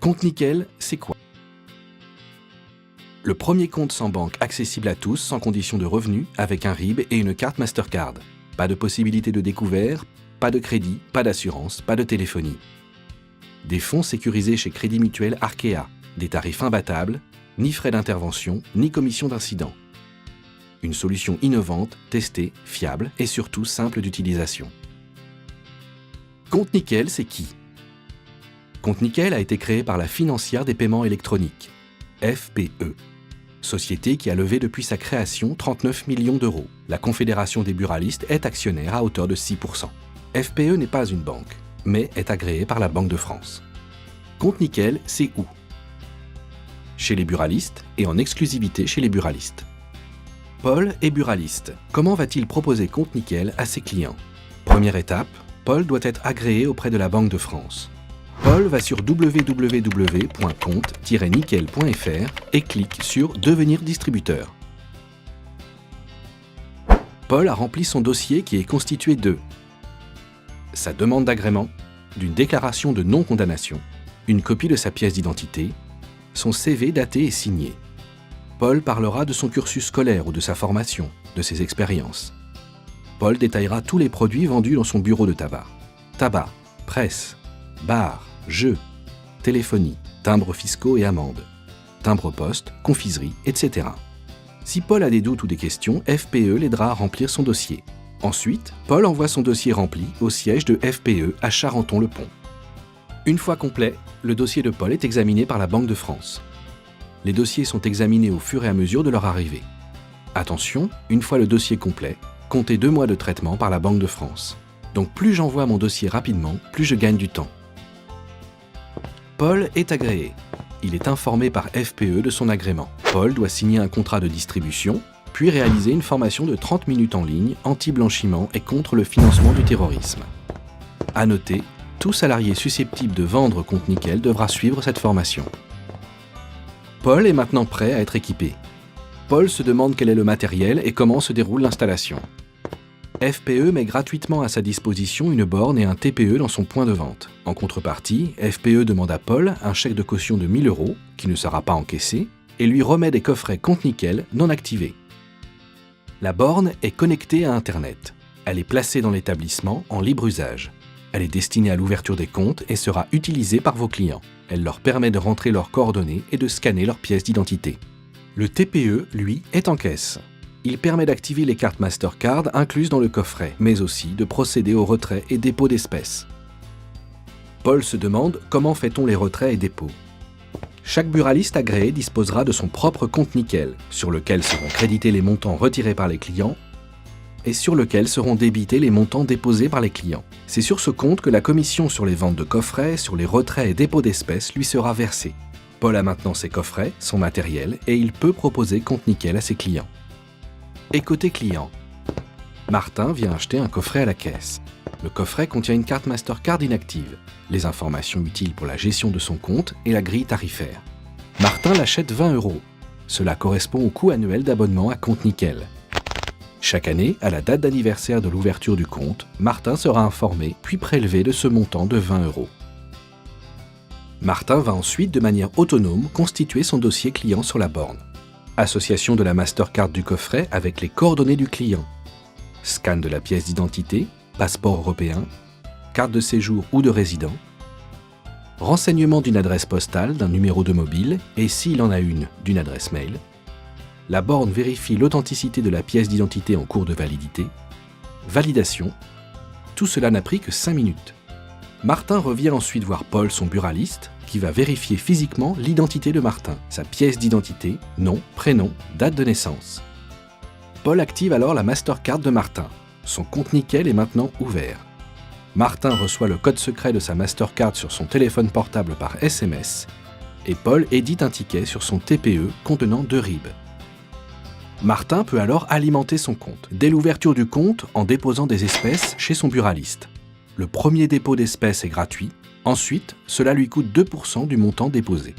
Compte Nickel, c'est quoi? Le premier compte sans banque accessible à tous, sans condition de revenu, avec un RIB et une carte Mastercard. Pas de possibilité de découvert, pas de crédit, pas d'assurance, pas de téléphonie. Des fonds sécurisés chez Crédit Mutuel Arkea, des tarifs imbattables, ni frais d'intervention, ni commission d'incident. Une solution innovante, testée, fiable et surtout simple d'utilisation. Compte Nickel, c'est qui? Compte Nickel a été créé par la financière des paiements électroniques, FPE, société qui a levé depuis sa création 39 millions d'euros. La Confédération des buralistes est actionnaire à hauteur de 6%. FPE n'est pas une banque, mais est agréée par la Banque de France. Compte Nickel, c'est où? Chez les buralistes et en exclusivité chez les buralistes. Paul est buraliste. Comment va-t-il proposer Compte Nickel à ses clients? Première étape, Paul doit être agréé auprès de la Banque de France. Paul va sur www.compte-nickel.fr et clique sur « Devenir distributeur ». Paul a rempli son dossier qui est constitué de sa demande d'agrément, d'une déclaration de non-condamnation, une copie de sa pièce d'identité, son CV daté et signé. Paul parlera de son cursus scolaire ou de sa formation, de ses expériences. Paul détaillera tous les produits vendus dans son bureau de tabac. Tabac, presse, bar, jeux, téléphonie, timbres fiscaux et amendes, timbres poste, confiserie, etc. Si Paul a des doutes ou des questions, FPE l'aidera à remplir son dossier. Ensuite, Paul envoie son dossier rempli au siège de FPE à Charenton-le-Pont. Une fois complet, le dossier de Paul est examiné par la Banque de France. Les dossiers sont examinés au fur et à mesure de leur arrivée. Attention, une fois le dossier complet, comptez 2 mois de traitement par la Banque de France. Donc plus j'envoie mon dossier rapidement, plus je gagne du temps. Paul est agréé. Il est informé par FPE de son agrément. Paul doit signer un contrat de distribution, puis réaliser une formation de 30 minutes en ligne anti-blanchiment et contre le financement du terrorisme. À noter, tout salarié susceptible de vendre Compte Nickel devra suivre cette formation. Paul est maintenant prêt à être équipé. Paul se demande quel est le matériel et comment se déroule l'installation. FPE met gratuitement à sa disposition une borne et un TPE dans son point de vente. En contrepartie, FPE demande à Paul un chèque de caution de 1 000 €, qui ne sera pas encaissé, et lui remet des coffrets Compte Nickel non activés. La borne est connectée à Internet. Elle est placée dans l'établissement en libre usage. Elle est destinée à l'ouverture des comptes et sera utilisée par vos clients. Elle leur permet de rentrer leurs coordonnées et de scanner leurs pièces d'identité. Le TPE, lui, est en caisse. Il permet d'activer les cartes Mastercard incluses dans le coffret, mais aussi de procéder au retrait et dépôt d'espèces. Paul se demande comment fait-on les retraits et dépôts. Chaque buraliste agréé disposera de son propre compte Nickel, sur lequel seront crédités les montants retirés par les clients et sur lequel seront débités les montants déposés par les clients. C'est sur ce compte que la commission sur les ventes de coffrets, sur les retraits et dépôts d'espèces lui sera versée. Paul a maintenant ses coffrets, son matériel, et il peut proposer Compte Nickel à ses clients. Et côté client, Martin vient acheter un coffret à la caisse. Le coffret contient une carte Mastercard inactive, les informations utiles pour la gestion de son compte et la grille tarifaire. Martin l'achète 20 €. Cela correspond au coût annuel d'abonnement à Compte Nickel. Chaque année, à la date d'anniversaire de l'ouverture du compte, Martin sera informé puis prélevé de ce montant de 20 €. Martin va ensuite, de manière autonome, constituer son dossier client sur la borne. Association de la Mastercard du coffret avec les coordonnées du client. Scan de la pièce d'identité, passeport européen, carte de séjour ou de résident. Renseignement d'une adresse postale, d'un numéro de mobile et, s'il en a une, d'une adresse mail. La borne vérifie l'authenticité de la pièce d'identité en cours de validité. Validation. Tout cela n'a pris que 5 minutes. Martin revient ensuite voir Paul, son buraliste, qui va vérifier physiquement l'identité de Martin, sa pièce d'identité, nom, prénom, date de naissance. Paul active alors la Mastercard de Martin. Son compte Nickel est maintenant ouvert. Martin reçoit le code secret de sa Mastercard sur son téléphone portable par SMS et Paul édite un ticket sur son TPE contenant 2 RIB. Martin peut alors alimenter son compte, dès l'ouverture du compte en déposant des espèces chez son buraliste. Le premier dépôt d'espèces est gratuit. Ensuite, cela lui coûte 2% du montant déposé.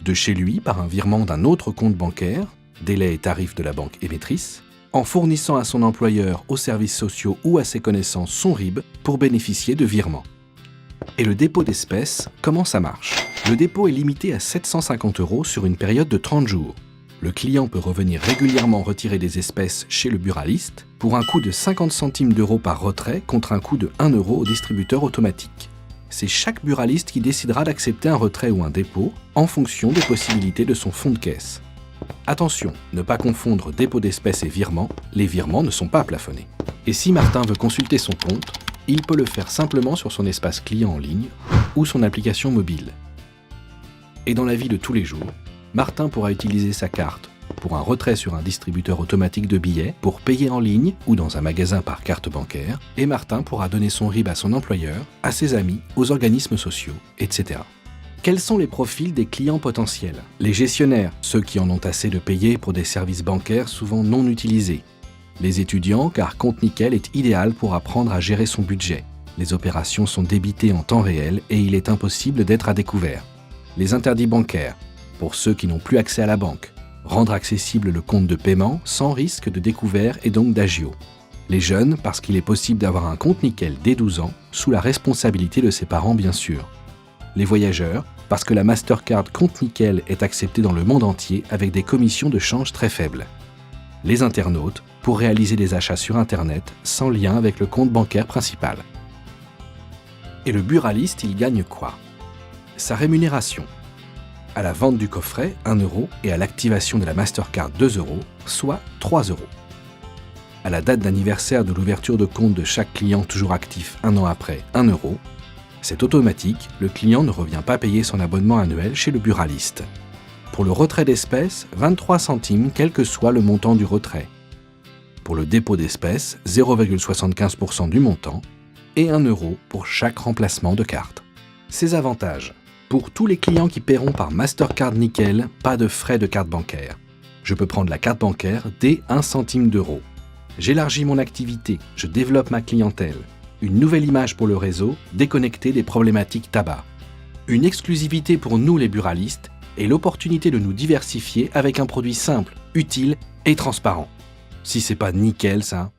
De chez lui, par un virement d'un autre compte bancaire, délai et tarif de la banque émettrice, en fournissant à son employeur, aux services sociaux ou à ses connaissances son RIB pour bénéficier de virements. Et le dépôt d'espèces, comment ça marche? Le dépôt est limité à 750 € sur une période de 30 jours. Le client peut revenir régulièrement retirer des espèces chez le buraliste pour un coût de 50 centimes d'euros par retrait contre un coût de 1 € au distributeur automatique. C'est chaque buraliste qui décidera d'accepter un retrait ou un dépôt en fonction des possibilités de son fonds de caisse. Attention, ne pas confondre dépôt d'espèces et virement, les virements ne sont pas plafonnés. Et si Martin veut consulter son compte, il peut le faire simplement sur son espace client en ligne ou son application mobile. Et dans la vie de tous les jours, Martin pourra utiliser sa carte pour un retrait sur un distributeur automatique de billets, pour payer en ligne ou dans un magasin par carte bancaire, et Martin pourra donner son RIB à son employeur, à ses amis, aux organismes sociaux, etc. Quels sont les profils des clients potentiels? Les gestionnaires, ceux qui en ont assez de payer pour des services bancaires souvent non utilisés. Les étudiants, car Compte Nickel est idéal pour apprendre à gérer son budget. Les opérations sont débitées en temps réel et il est impossible d'être à découvert. Les interdits bancaires, pour ceux qui n'ont plus accès à la banque. Rendre accessible le compte de paiement sans risque de découvert et donc d'agio. Les jeunes, parce qu'il est possible d'avoir un compte Nickel dès 12 ans, sous la responsabilité de ses parents bien sûr. Les voyageurs, parce que la Mastercard Compte Nickel est acceptée dans le monde entier avec des commissions de change très faibles. Les internautes, pour réaliser des achats sur Internet sans lien avec le compte bancaire principal. Et le buraliste, il gagne quoi? Sa rémunération. À la vente du coffret, 1 € et à l'activation de la Mastercard 2 €, soit 3 €. À la date d'anniversaire de l'ouverture de compte de chaque client toujours actif 1 an après, 1 €. C'est automatique, le client ne revient pas payer son abonnement annuel chez le buraliste. Pour le retrait d'espèces, 23 centimes quel que soit le montant du retrait. Pour le dépôt d'espèces, 0,75% du montant et 1 € pour chaque remplacement de carte. Ces avantages. Pour tous les clients qui paieront par Mastercard Nickel, pas de frais de carte bancaire. Je peux prendre la carte bancaire dès 1 centime d'euro. J'élargis mon activité, je développe ma clientèle. Une nouvelle image pour le réseau, déconnecté des problématiques tabac. Une exclusivité pour nous les buralistes et l'opportunité de nous diversifier avec un produit simple, utile et transparent. Si c'est pas nickel ça.